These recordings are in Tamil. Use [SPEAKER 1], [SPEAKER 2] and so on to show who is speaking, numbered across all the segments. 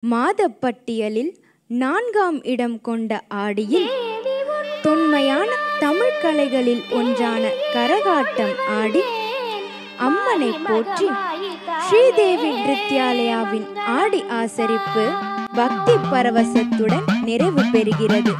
[SPEAKER 1] மாதப்பட்டியலில் 4ஆம் இடம் கொண்ட ஆடியில் தொன்மையான தமிழ் கலைகளில் ஒன்றான கரகாட்டம் ஆடி அம்மனை போற்றி ஸ்ரீதேவி நிருத்யாலயாவின் ஆடி ஆசரிப்பு பக்தி பரவசத்துடன் நிறைவு பெறுகிறது.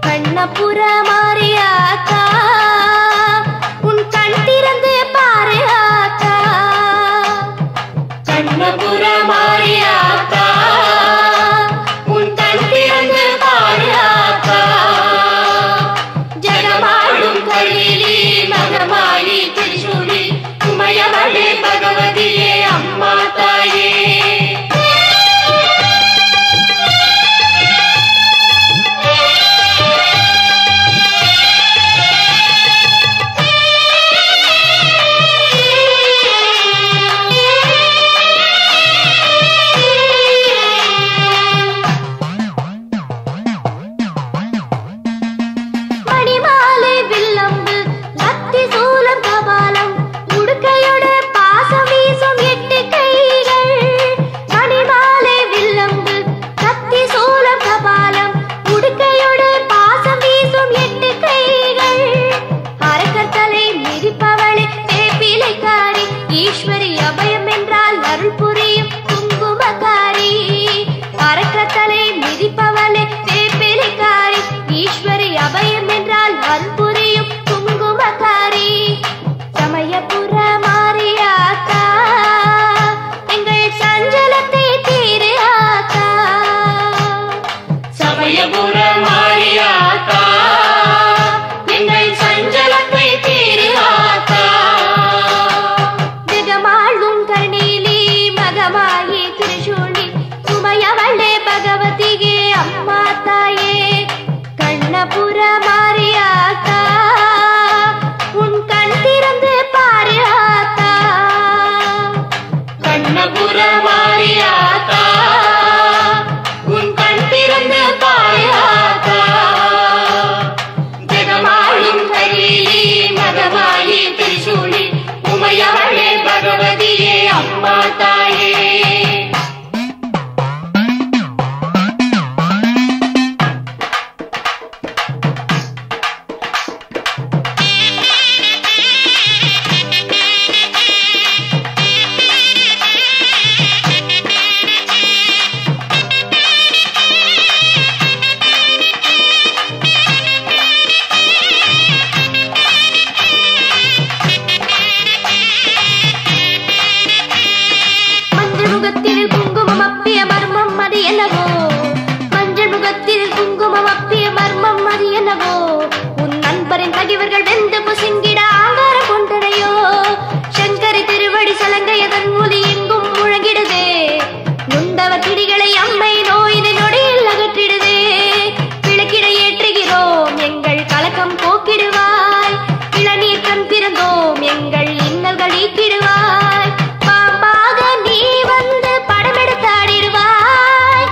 [SPEAKER 2] கண்ணபுர மாரியாத்தா உன் கண் திறந்து பாரு ஆத்தா, கண்ணபுர மாரியாத்தா உன் கண் திறந்து பாரு ஆத்தா. ஜெகமாளும் கருணீலி மகமாயி திரிசூலி உமையவளே பகவதியே அம்மா தாயே. ஈஸ்வரி அபயம் என்றால் அருள் புரியும் குங்குமக்காரி, அரக்கத்தலை மிதிப்பவளே வேப்பிலைக்காரி. ஈஸ்வரி அபயம் என்றால் அருள் புரியும் குங்குமக்காரி. சமயபுர மாரியாத்தா எங்கள் சஞ்சலத்தை தீரு ஆத்தா, சமயபுர மாரியாத்தா எங்கள் சஞ்சலத்தை தீரு ஆத்தா. மகமாயி திரிசூலி உமையவளே பகவதியே அம்மா தாயே. கண்ணபுர மாரியாத்தா உன் கண் திறந்து பாரு ஆத்தா, கண்ணபுர மாரியாத்தா உன் கண் திறந்து பாரு ஆத்தா. ஜெகமாளும் கருணீலி மகமாயி திரிசூலி உமையவளே பகவதியே அம்மா தாயே. குங்குமம் அப்பிய மர்மம் அது என்னவோ, மஞ்சள் முகத்தில் குங்குமம் அப்பிய மர்மம் அது என்னவோ. உன் நண்பரின் தகிவர்கள் வெந்து புசுங்கிட ஆங்காரம் கொண்டனையோ. சங்கரி திருவடி சலங்கையதன் ஒலி எங்கும் முழங்கிடுதே. நுண்டவர் கிடிகளை அம்மை நோயினை நொடியில் அகற்றிடுதே. விளக்கிட ஏற்றுகிறோம் எங்கள் கலக்கம் போக்கிடுவாய். இளநீர் கண் பிறந்தோம் எங்கள் இன்னல்கள் நீக்கிடுவாய். பாம்பாக நீ வந்து படமெடுத்தாடிடுவாய்.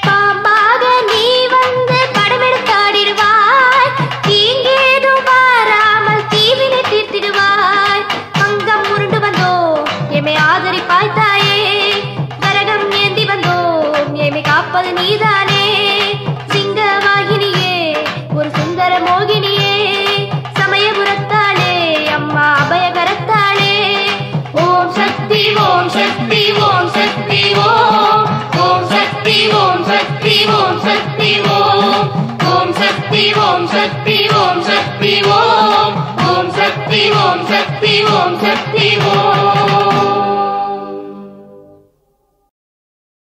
[SPEAKER 2] பாம்பாக நீ வந்து படமெடுத்தாடிடுவாய். தீங்கேதும் வாராமல் தீவினை தீர்த்திடுவாய். அங்கம் உருண்டு வந்தோம் எமை ஆதரிப்பாய் தாயே. கரகம் ஏந்தி வந்தோம் எமை காப்பது நீதானே. சிங்கவாகினியே ஒரு சுந்தர மோகினியே, சமயபுரத்தாளே அம்மா அபயகரத்தாளே. ஓம் சக்தி ஓம் சக்தி ஓம் சக்தி ஓம், ஓம் சக்தி ஓம் சக்தி ஓம் சக்தி ஓம், ஓம் சக்தி ஓம் சக்தி ஓம் சக்தி ஓம், ஓம் சக்தி ஓம் சக்தி ஓம் சக்தி ஓம்.